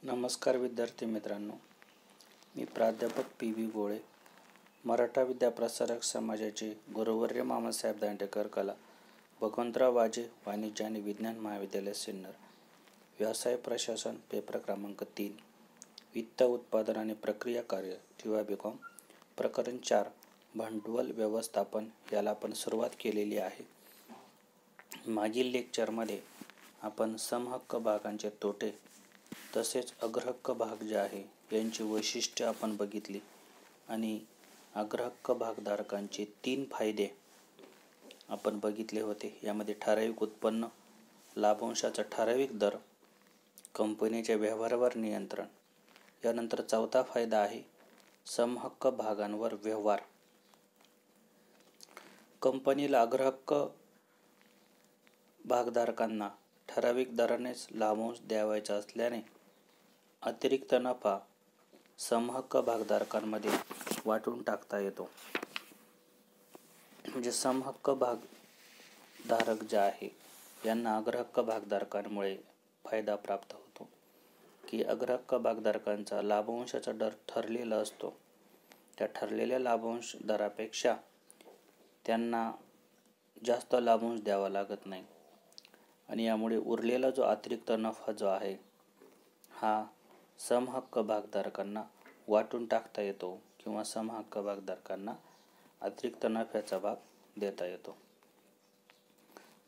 नमस्कार विद्यार्थी मित्रांनो, मी प्राध्यापक पी.व्ही. गोळे, मराठा विद्याप्रसारक समाजाचे गुरुवर्य मामासाहेब दांडेकर कला, भगवंतराव वाजे वाणिज्य आणि विज्ञान महाविद्यालय सिन्नर, व्यवसाय प्रशासन पेपर क्रमांक 3, वित्त उत्पादन आणि प्रक्रिया कार्य किंवा बी.कॉम, प्रकरण 4 भांडवल व्यवस्थापन याला आपण सुरुवात केलेली आहे. मागील लेक्चरमध्ये आपण समहक्क भागांचे तोटे तसेच अग्रहक्क भाग जे आहे यांची वैशिष्ट्ये आपण बघितली आणि अग्रहक्क भागधारकांचे 3 फायदे आपण बघितले होते. यामध्ये ठराविक उत्पन्न, लाभांशाचा ठराविक दर, कंपनीच्या व्यवहारावर नियंत्रण. यानंतर चौथा फायदा आहे समहक्क भागांवर व्यवहार. कंपनीला अग्रहक्क भागधारकांना ठराविक दरानेच लाभांश द्यावयाचा असल्याने अतिरिक्त नफा समहक्क भागधारकांमध्ये वाटून टाकता येतो. म्हणजे समहक्क भागधारक जे आहे यांना अग्रहक्क भागधारकांमुळे फायदा प्राप्त होतो की अग्रहक्क भागधारकांचा लाभांशाचा दर ठरलेला असतो. त्या ठरलेल्या लाभांश दरापेक्षा त्यांना जास्त लाभांश द्यावा लागत नाही आणि यामुळे उरलेला जो अतिरिक्त नफा जो आहे हा समहक्क भागधारकांना वाटून टाकता येतो किंवा समहक्क भागधारकांना अतिरिक्त नफ्याचा भाग देता येतो.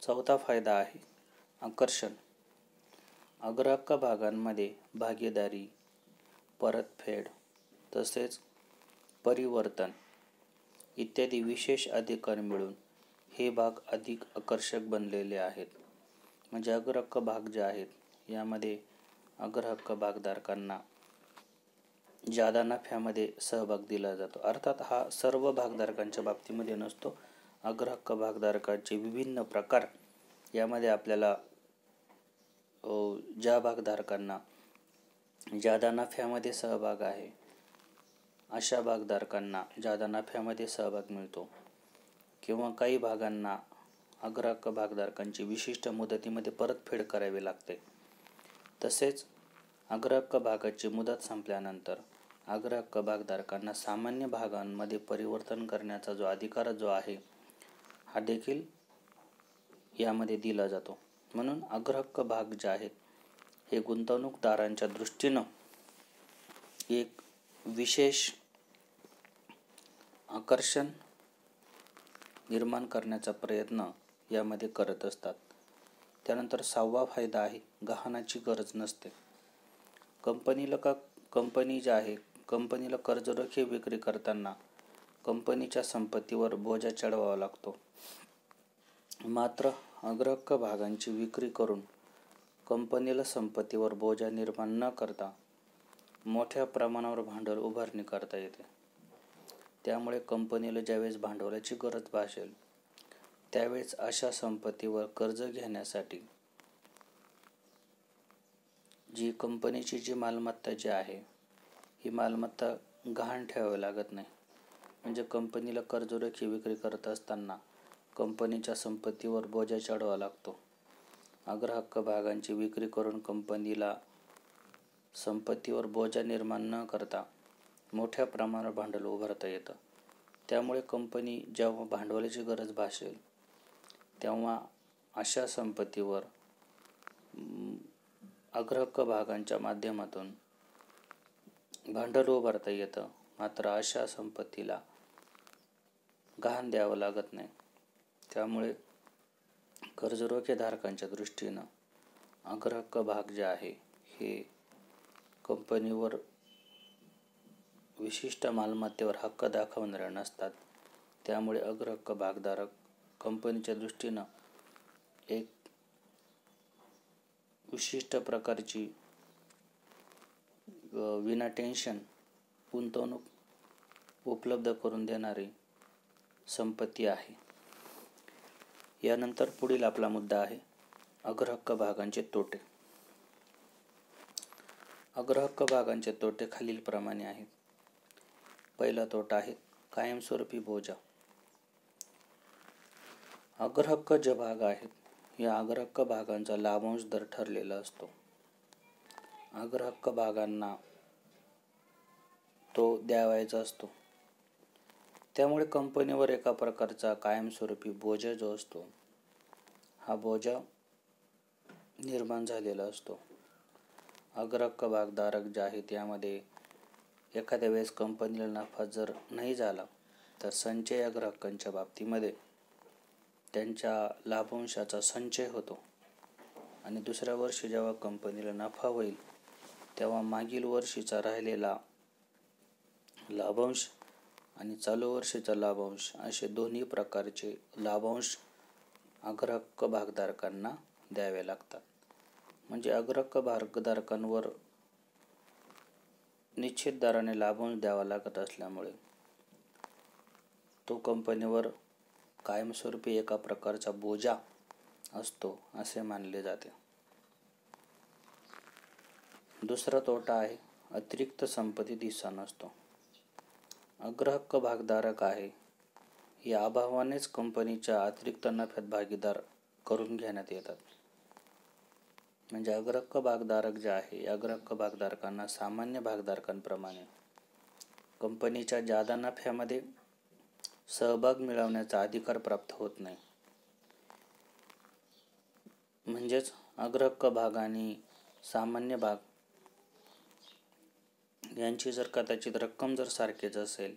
चौथा फायदा आहे आकर्षण. अग्रहक्क भागांमध्ये भागीदारी, परतफेड तसेच परिवर्तन इत्यादी विशेष अधिकार मिळून हे भाग अधिक आकर्षक बनलेले आहेत. म्हणजे अग्रहक्क भाग जे आहेत यामध्ये अग्रहक्क भागधारकांना जादा नफ्यामध्ये सहभाग दिला जातो. अर्थात हा सर्व भागधारकांच्या बाबतीमध्ये नसतो. अग्रहक्क भागधारकांचे विभिन्न प्रकार यामध्ये आपल्याला ज्या भागधारकांना जादा नफ्यामध्ये सहभाग आहे अशा भागधारकांना जादा नफ्यामध्ये सहभाग मिळतो किंवा काही भागांना अग्रहक्क भागधारकांची विशिष्ट मुदतीमध्ये परतफेड करावी लागते. तसेच अग्रहक्क भागाची मुदत संपल्यानंतर अग्रहक्क भागधारकांना सामान्य भागांमध्ये परिवर्तन करण्याचा जो अधिकार जो आहे हा देखील यामध्ये दिला जातो. म्हणून अग्रहक्क भाग जे आहेत हे गुंतवणूकदारांच्या दृष्टीनं एक विशेष आकर्षण निर्माण करण्याचा प्रयत्न यामध्ये करत असतात. त्यानंतर 6वा फायदा आहे गहाणाची गरज नसते. कंपनी जे आहे कंपनीला कर्जरोखे विक्री करताना कंपनीच्या संपत्तीवर बोजा चढवावा लागतो. मात्र अग्रहक्क भागांची विक्री करून कंपनीला संपत्तीवर बोजा निर्माण न करता मोठ्या प्रमाणावर भांडवल उभारणी करता येते. त्यामुळे कंपनीला ज्यावेळेस भांडवलाची गरज भासेल त्यावेळेस अशा संपत्तीवर कर्ज घेण्यासाठी जी कंपनीची जी मालमत्ता जी आहे ही मालमत्ता गहाण ठेवावी लागत नाही. म्हणजे कंपनीला कर्जरोखे विक्री करत असताना कंपनीच्या संपत्तीवर बोजा चढवावा लागतो. अग्रहक्क भागांची विक्री करून कंपनीला संपत्तीवर बोजा निर्माण न करता मोठ्या प्रमाणावर भांडवल उभारता येतं. त्यामुळे कंपनी जेव्हा भांडवलाची गरज भासेल तेव्हा अशा संपत्तीवर अग्रहक्क भागांच्या माध्यमातून भांडवल उभारता येतं. मात्र अशा संपत्तीला गहाण द्यावं लागत नाही. त्यामुळे कर्जरोखेधारकांच्या दृष्टीनं अग्रहक्क भाग जे आहे हे कंपनीवर विशिष्ट मालमत्तेवर हक्क दाखवणारे नसतात. त्यामुळे अग्रहक्क भागधारक कंपनीच्या दृष्टीनं एक विशिष्ट प्रकारची विना टेन्शन गुंतवणूक उपलब्ध करून देणारी संपत्ती आहे. यानंतर पुढील आपला मुद्दा आहे अग्रहक्क भागांचे तोटे. अग्रहक्क भागांचे तोटे खालीलप्रमाणे आहेत. पहिला तोटा आहे कायमस्वरूपी बोजा. अग्रहक्क जे भाग आहेत या अग्रहक्क भागांचा लाभांश दर ठरलेला असतो. अग्रहक्क भागांना तो द्यावायचा असतो. त्यामुळे कंपनीवर एका प्रकारचा कायमस्वरूपी बोजा जो असतो, हा बोजा निर्माण झालेला असतो. अग्रहक्क भागधारक जे आहेत यामध्ये एखाद्या वेळेस कंपनीला नफा जर नाही झाला तर संचय अग्रहक्कांच्या बाबतीमध्ये त्यांच्या लाभांशाचा संचय होतो आणि दुसऱ्या वर्षी जेव्हा कंपनीला नफा होईल तेव्हा मागील वर्षीचा राहिलेला लाभांश आणि चालू वर्षीचा लाभांश असे दोन्ही प्रकारचे लाभांश अग्रहक्क भागधारकांना द्यावे लागतात. म्हणजे अग्रहक्क भागधारकांवर निश्चित दराने लाभांश द्यावा लागत असल्यामुळे तो कंपनीवर कायमस्वरूपी एका प्रकारचा बोजा असतो असे मानले जाते. दुसरा तोटा आहे अतिरिक्त संपत्तीत हिस्सा नसतो. अग्रहक्क भागधारक आहे या अभावानेच कंपनीच्या अतिरिक्त नफ्यात भागीदार करून घेण्यात येतात. म्हणजे अग्रहक्क भागधारक जे आहे अग्रहक्क भागधारकांना सामान्य भागधारकांप्रमाणे कंपनीच्या जादा नफ्यामध्ये सहभाग मिळवण्याचा अधिकार प्राप्त होत नाही. म्हणजेच अग्रहक्क भाग आणि सामान्य भाग यांची जर कदाचित रक्कम जर सारखीच असेल,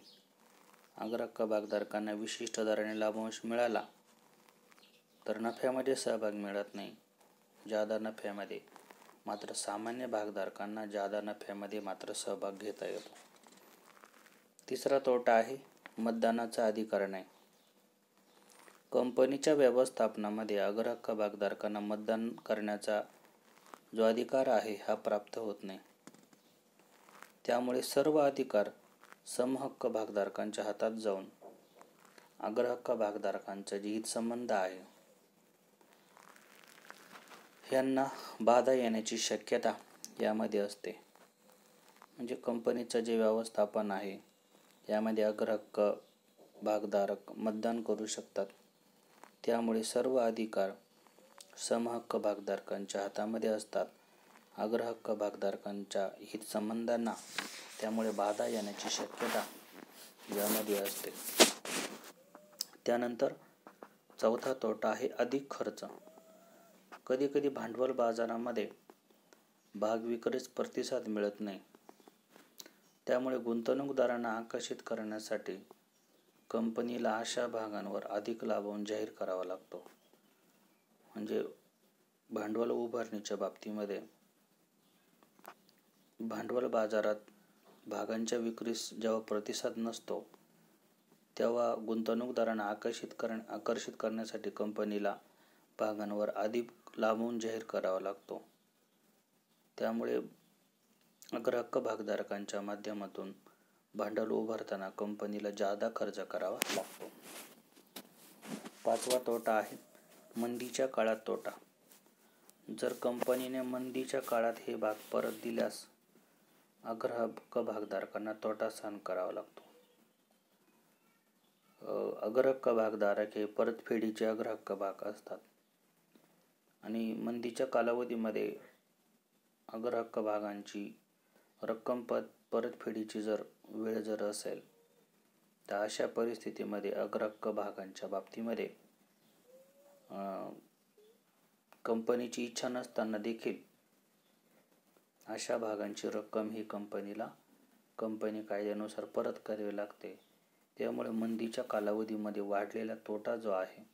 अग्रहक्क भागधारकांना विशिष्ट दराने लाभांश मिळाला तर नफ्यामध्ये सहभाग मिळत नाही जादा नफ्यामध्ये, मात्र सामान्य भागधारकांना जादा नफ्यामध्ये मात्र सहभाग घेता येतो. तिसरा तोटा आहे मतदानाचा अधिकार नाही. कंपनीच्या व्यवस्थापनामध्ये अग्रहक्क भागधारकांना मतदान करण्याचा जो अधिकार आहे हा प्राप्त होत नाही. त्यामुळे सर्व अधिकार समहक्क भागधारकांच्या हातात जाऊन अग्रहक्क भागधारकांचा जे हितसंबंध आहे यांना बाधा येण्याची शक्यता यामध्ये असते. म्हणजे कंपनीचं जे व्यवस्थापन आहे यामध्ये अग्रहक्क भागधारक मतदान करू शकतात. त्यामुळे सर्व अधिकार समहक्क भागधारकांच्या हातामध्ये असतात. अग्रहक्क भागधारकांच्या हितसंबंधांना त्यामुळे बाधा येण्याची शक्यता यामध्ये असते. त्यानंतर चौथा तोटा आहे अधिक खर्च. कधी भांडवल बाजारामध्ये भाग विक्रीस प्रतिसाद मिळत नाही. त्यामुळे गुंतवणूकदारांना आकर्षित करण्यासाठी कंपनीला अशा भागांवर अधिक लाभांश जाहीर करावा लागतो. म्हणजे भांडवल उभारणीच्या बाबतीमध्ये भांडवल बाजारात भागांच्या विक्रीस जेव्हा प्रतिसाद नसतो तेव्हा गुंतवणूकदारांना आकर्षित करण्यासाठी कंपनीला भागांवर अधिक लाभांश जाहीर करावा लागतो. त्यामुळे अग्रहक्क भागधारकांच्या माध्यमातून भांडवल उभारताना कंपनीला जादा खर्च करावा लागतो. पाचवा तोटा आहे मंदीच्या काळात तोटा. जर कंपनीने मंदीच्या काळात हे भाग परत दिल्यास अग्रहक्क भागधारकांना तोटा सहन करावा लागतो. अग्रहक्क भागधारक हे परतफेडीचे अग्रहक्क भाग असतात आणि मंदीच्या कालावधीमध्ये अग्रहक्क भागांची रक्कम परतफेडीची जर वेळ जर असेल तर अशा परिस्थितीमध्ये अग्रहक्क भागांच्या बाबतीमध्ये कंपनीची इच्छा नसताना देखील अशा भागांची रक्कम ही कंपनी कायद्यानुसार परत करावी लागते. त्यामुळे मंदीच्या कालावधीमध्ये वाढलेला तोटा जो आहे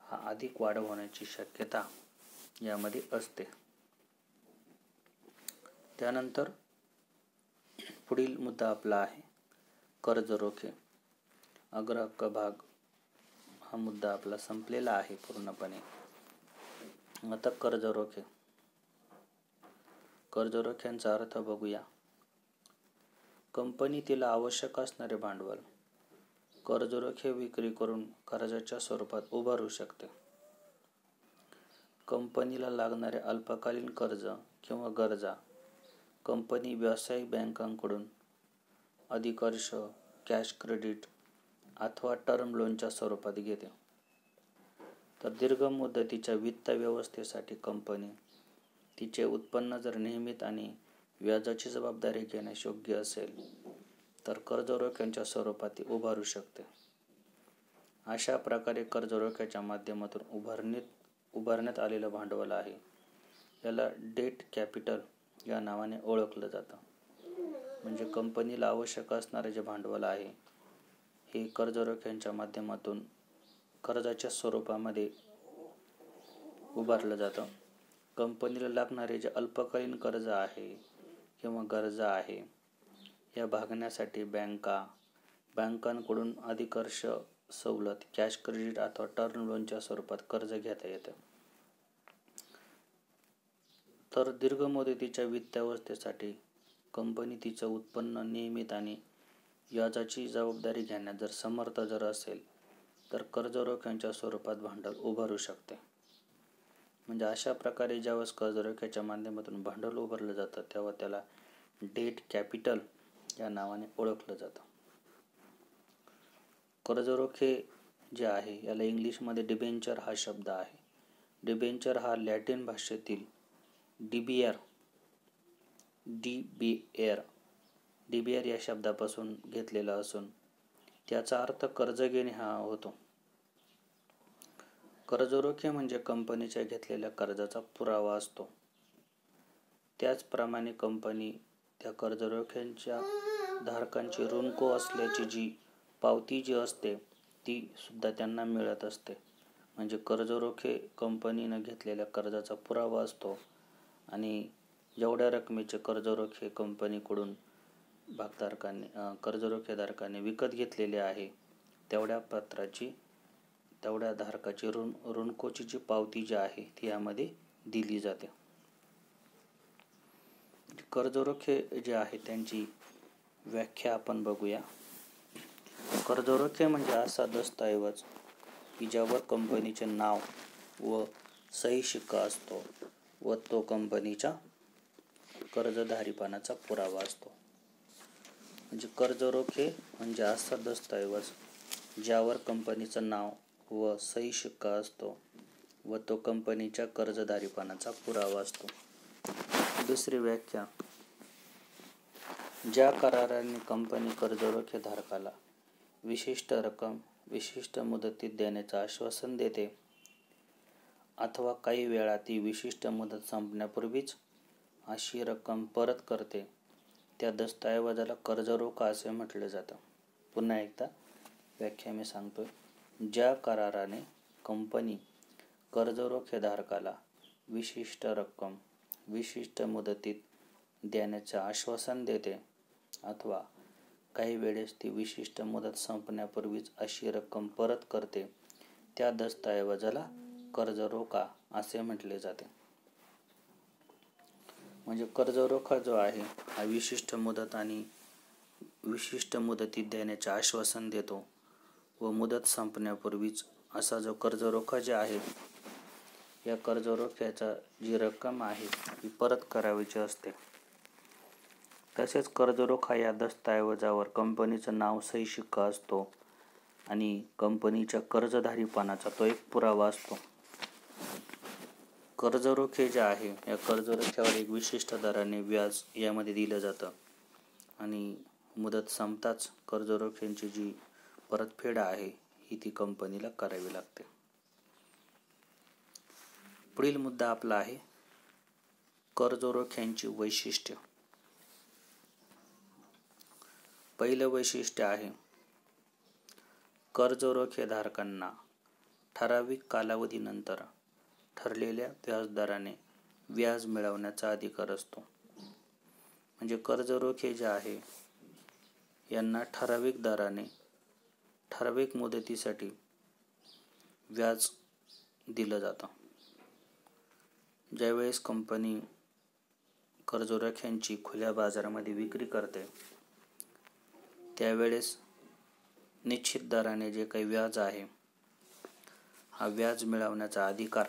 हा अधिक वाढ होण्याची शक्यता यामध्ये असते. त्यानंतर पुढील मुद्दा आपला आहे कर्ज रोखे. अग्रहक्क भाग हा मुद्दा आपला संपलेला आहे पूर्णपणे. आता कर्ज रोख्यांचा अर्थ बघूया. कंपनी तिला आवश्यक असणारे भांडवल कर्ज रोखे विक्री करून कर्जाच्या स्वरूपात उभारू शकते. कंपनीला लागणारे अल्पकालीन कर्ज किंवा गरजा कंपनी व्यावसायिक बँकांकडून अधिकर्ष, कॅश क्रेडिट अथवा टर्म लोनच्या स्वरूपात घेते. तर दीर्घ मुदतीच्या वित्त व्यवस्थेसाठी कंपनी तिचे उत्पन्न जर नियमित आणि व्याजाची जबाबदारी घेण्यास योग्य असेल तर कर्जरोख्यांच्या स्वरूपात ती उभारू शकते. अशा प्रकारे कर्जरोख्याच्या माध्यमातून उभारण्यात आलेलं भांडवल आहे, याला डेट कॅपिटल या नावाने ओळखलं जातं. म्हणजे कंपनीला आवश्यक असणारे जे भांडवल आहे हे कर्जरोख्यांच्या माध्यमातून कर्जाच्या स्वरूपामध्ये उभारलं जातं. कंपनीला लागणारे जे अल्पकालीन कर्ज आहे किंवा गरजा आहे या भागण्यासाठी बँकांकडून अधिकर्ष सवलत, कॅश क्रेडिट अथवा टर्म लोनच्या स्वरूपात कर्ज घेता येतं. तर दीर्घ मुदतीच्या वित्तावस्थेसाठी कंपनी तिचं उत्पन्न नियमित आणि व्याजाची जबाबदारी घेण्यास जर समर्थ असेल तर कर्जरोख्यांच्या स्वरूपात भांडवल उभारू शकते. म्हणजे अशा प्रकारे ज्यावेळेस कर्जरोख्याच्या माध्यमातून भांडवल उभारलं जातं तेव्हा त्याला डेट कॅपिटल या नावाने ओळखलं जातं. कर्जरोखे जे आहे याला इंग्लिशमध्ये डिबेंचर हा शब्द आहे. डिबेंचर हा लॅटिन भाषेतील डिबिएर या शब्दापासून घेतलेला असून त्याचा अर्थ कर्ज घेणे हा होतो. कर्जरोखे म्हणजे कंपनीच्या घेतलेल्या कर्जाचा पुरावा असतो. त्याचप्रमाणे कंपनी त्या कर्जरोख्यांच्या धारकांची ऋणको असल्याची जी पावती जी असते ती सुद्धा त्यांना मिळत असते. म्हणजे कर्जरोखे कंपनीनं घेतलेल्या कर्जाचा पुरावा असतो आणि जेवढ्या रकमेचे कर्जरोखे कंपनीकडून कर्जरोखेधारकाने विकत घेतलेले आहे तेवढ्या धारकाची ऋणकोची जी पावती जी आहे ती यामध्ये दिली जाते. कर्जरोखे जे आहे त्यांची व्याख्या आपण बघूया. कर्जरोखे म्हणजे असा दस्तऐवज की ज्यावर कंपनीचे नाव व सही शिक्का असतो व तो कंपनीच्या कर्जधारीपणाचा पुरावा असतो. म्हणजे कर्जरोखे म्हणजे असा दस्तऐवज ज्यावर कंपनीचं नाव व सही शिक्का असतो व तो कंपनीच्या कर्जधारीपणाचा पुरावा असतो. दुसरी व्याख्या, ज्या कराराने कंपनी कर्जरोखे धारकाला विशिष्ट रक्कम विशिष्ट मुदतीत देण्याचं आश्वासन देते अथवा काही वेळा ती विशिष्ट मुदत संपण्यापूर्वीच अशी रक्कम परत करते त्या दस्तऐवजाला कर्जरोखा असे म्हटले जातं. पुन्हा एकदा व्याख्या मी सांगतोय. ज्या कराराने कंपनी कर्जरोखेधारकाला विशिष्ट रक्कम विशिष्ट मुदतीत देण्याचे आश्वासन देते अथवा काही वेळेस ती विशिष्ट मुदत संपण्यापूर्वीच अशी रक्कम परत करते त्या दस्तऐवजाला कर्जरोखा असे म्हटले जाते. म्हणजे कर्जरोखा जो आहे हा विशिष्ट मुदत आणि विशिष्ट मुदतीत देण्याचे आश्वासन देतो व मुदत संपण्यापूर्वीच असा जो कर्जरोखा जे आहे या कर्जरोख्याचा जी रक्कम आहे ती परत करावीची असते. तसेच कर्जरोखा या दस्तऐवजावर कंपनीचं नाव सही शिक्का असतो आणि कंपनीच्या कर्जधारीपणाचा तो एक पुरावा असतो. कर्जरोखे जे आहे या कर्जरोख्यावर एक विशिष्ट दराने व्याज यामध्ये दिलं जातं आणि मुदत संपताच कर्जरोख्यांची जी परतफेड आहे ही ती कंपनीला करावी लागते. पुढील मुद्दा आपला आहे कर्जरोख्यांची वैशिष्ट्य. पहिलं वैशिष्ट्य आहे कर्जरोखेधारकांना ठराविक कालावधीनंतर ठरलेल्या व्याजदराने व्याज मिळवण्याचा अधिकार असतो. म्हणजे कर्जरोखे जे आहे यांना ठराविक दराने ठराविक मुदतीसाठी व्याज दिलं जातं. ज्यावेळेस कंपनी कर्जरोख्यांची खुल्या बाजारामध्ये विक्री करते त्यावेळेस निश्चित दराने जे काही व्याज आहे हा व्याज मिळवण्याचा अधिकार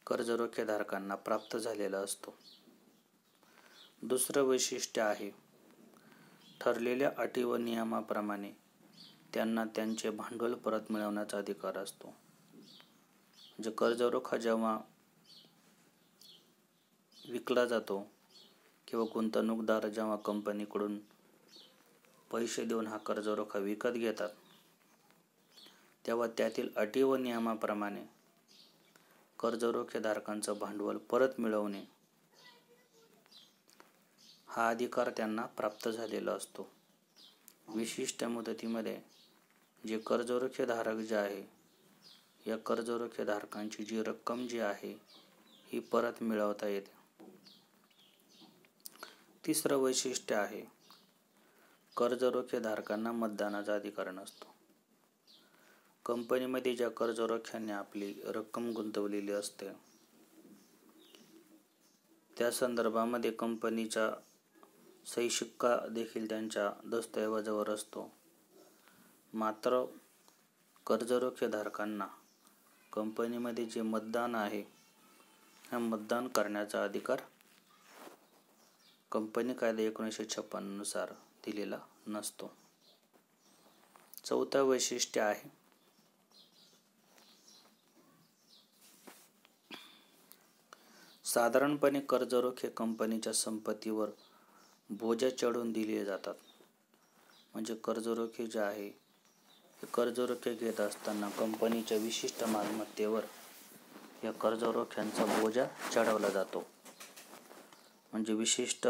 कर्जरोखेधारकांना प्राप्त झालेला असतो. दुसरं वैशिष्ट्य आहे ठरलेल्या अटी व नियमाप्रमाणे त्यांना त्यांचे भांडवल परत मिळवण्याचा अधिकार असतो. म्हणजे कर्जरोखा जेव्हा विकला जातो किंवा गुंतवणूकदार जेव्हा कंपनीकडून पैसे देऊन हा कर्जरोखा विकत घेतात, तेव्हा त्यातील अटी व नियमाप्रमाणे कर्जरोखेधारकांचं भांडवल परत मिळवणे हा अधिकार त्यांना प्राप्त झालेला असतो. विशिष्ट मुदतीमध्ये जे कर्जरोखेधारक जे आहे, या कर्जरोखेधारकांची जी रक्कम जी आहे ही परत मिळवता येते. तिसरं वैशिष्ट्य आहे, कर्जरोखेधारकांना मतदानाचा अधिकार नसतो. कंपनीमध्ये ज्या कर्जरोख्याने आपली रक्कम गुंतवलेली असते, त्या संदर्भामध्ये कंपनीचा सही शिक्का देखील त्यांच्या दस्तऐवजावर असतो. मात्र कर्जरोखेधारकांना कंपनीमध्ये जे मतदान आहे, हा मतदान करण्याचा अधिकार कंपनी कायदा 1956 नुसार दिलेला नसतो. चौथं वैशिष्ट्य आहे, साधारणपणे कर्जरोखे कंपनीच्या संपत्तीवर बोजा चढवून दिले जातात. म्हणजे कर्जरोखे जे आहे, हे कर्जरोखे घेत असताना कंपनीच्या विशिष्ट मालमत्तेवर या कर्जरोख्यांचा बोजा चढवला जातो. म्हणजे विशिष्ट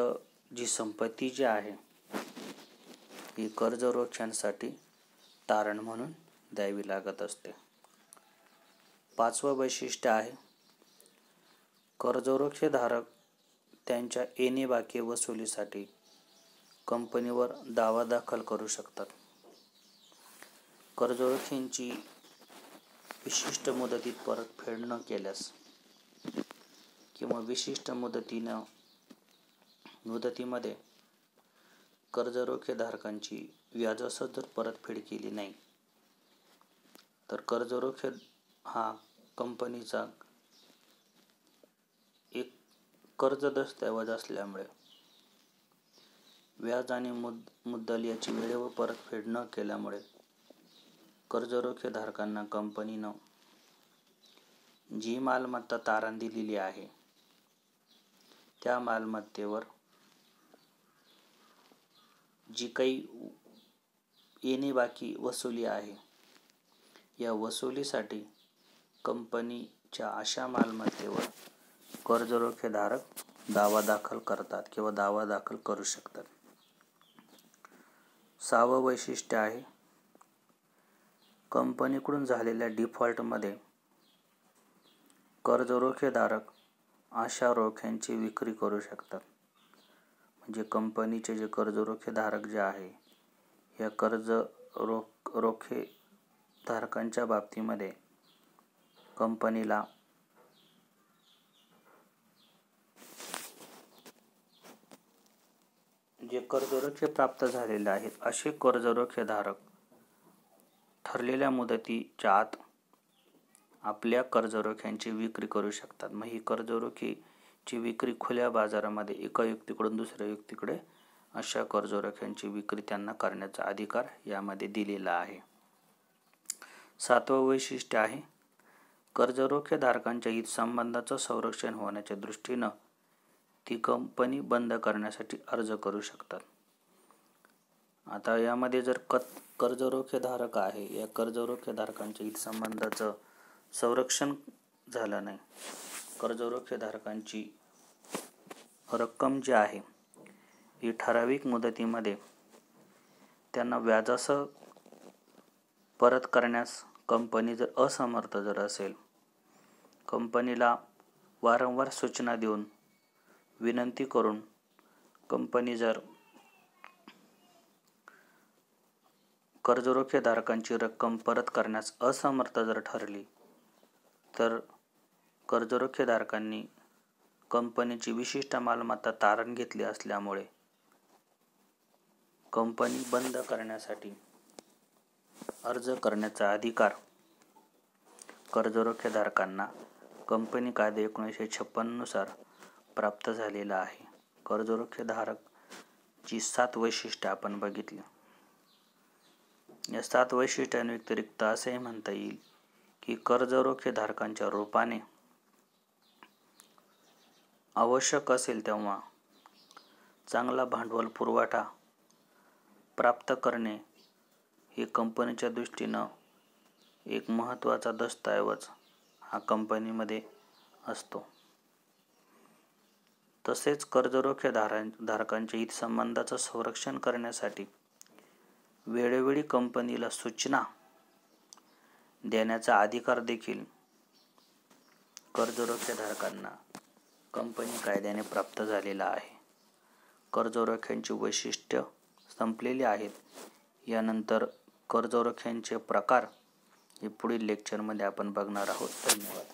जी संपत्ती जी आहे ही कर्जरोख्यांसाठी तारण म्हणून द्यावी लागत असते. पाचवं वैशिष्ट्य आहे, कर्जरोखेधारक त्यांच्या येणे बाकी वसुलीसाठी कंपनीवर दावा दाखल करू शकतात. कर्जरोख्यांची विशिष्ट मुदतीत परतफेड न केल्यास किंवा विशिष्ट मुदतीमध्ये कर्जरोखेधारकांची व्याजासह जर परतफेड केली नाही, तर कर्जरोखे हा कंपनीचा एक कर्ज दस्तऐवज असल्यामुळे व्याज आणि मुद्दल याची वेळेवर परतफेड न केल्यामुळे कर्जरोखेधारकांना कंपनीनं जी मालमत्ता तारण दिलेली आहे, त्या मालमत्तेवर जी काही येणे बाकी वसुली आहे, या वसुलीसाठी कंपनीच्या अशा मालमत्तेवर कर्जरोखेधारक दावा दाखल करतात किंवा दावा दाखल करू शकतात. सहावं वैशिष्ट्य आहे, कंपनीकडून झालेल्या डिफॉल्टमध्ये कर्जरोखेधारक अशा रोख्यांची विक्री करू शकतात. म्हणजे कंपनीचे जे कर्जरोखेधारक जे आहे, या रोखेधारकांच्या बाबतीमध्ये कंपनीला जे कर्जरोखे प्राप्त झालेले आहेत, असे कर्जरोखेधारक ठरलेल्या मुदतीच्या आत आपल्या कर्जरोख्यांची विक्री करू शकतात. मग ही कर्जरोख्याची विक्री खुल्या बाजारामध्ये एका व्यक्तीकडून दुसऱ्या व्यक्तीकडे अशा कर्जरोख्यांची विक्री त्यांना करण्याचा अधिकार यामध्ये दिलेला आहे. सातवं वैशिष्ट्य आहे, कर्जरोखेधारकांच्या हितसंबंधाचं संरक्षण होण्याच्या दृष्टीनं ती कंपनी बंद करण्यासाठी अर्ज करू शकतात. आता यामध्ये जर कर्जरोखेधारक आहे, या कर्जरोखेधारकांच्या हितसंबंधाचं संरक्षण झालं नाही, कर्जरोखेधारकांची रक्कम जी आहे ही ठराविक मुदतीमध्ये त्यांना व्याजासह परत करण्यास कंपनी जर असमर्थ जर असेल, कंपनीला वारंवार सूचना देऊन विनंती करून कंपनी जर कर्जरोखेधारकांची रक्कम परत करण्यास असमर्थ जर ठरली, तर कर्जरोखेधारकांनी कंपनीची विशिष्ट मालमत्ता तारण घेतली असल्यामुळे कंपनी बंद करण्यासाठी अर्ज करण्याचा अधिकार कर्जरोखेधारकांना कंपनी कायदा 1956 नुसार प्राप्त झालेला आहे. कर्जरोखेधारकची 7 वैशिष्ट्ये आपण बघितली. या 7 वैशिष्ट्यांव्यतिरिक्त असेही म्हणता येईल की कर्जरोखेधारकांच्या रूपाने आवश्यक असेल तेव्हा चांगला भांडवल पुरवठा प्राप्त करणे हे कंपनीच्या दृष्टीनं एक महत्त्वाचा दस्तऐवज हा कंपनीमध्ये असतो. तसेच कर्जरोखे धारकांच्या हितसंबंधांचं संरक्षण करण्यासाठी वेळोवेळी कंपनीला सूचना देण्याचा अधिकार देखील कर्जरोखे धारकांना कंपनी कायद्याने प्राप्त झालेला आहे. कर्जरोख्यांची वैशिष्ट्य संपलेली आहेत. यानंतर कर्जरोख्यांचे प्रकार हे पुढील लेक्चरमध्ये आपण बघणार आहोत. धन्यवाद.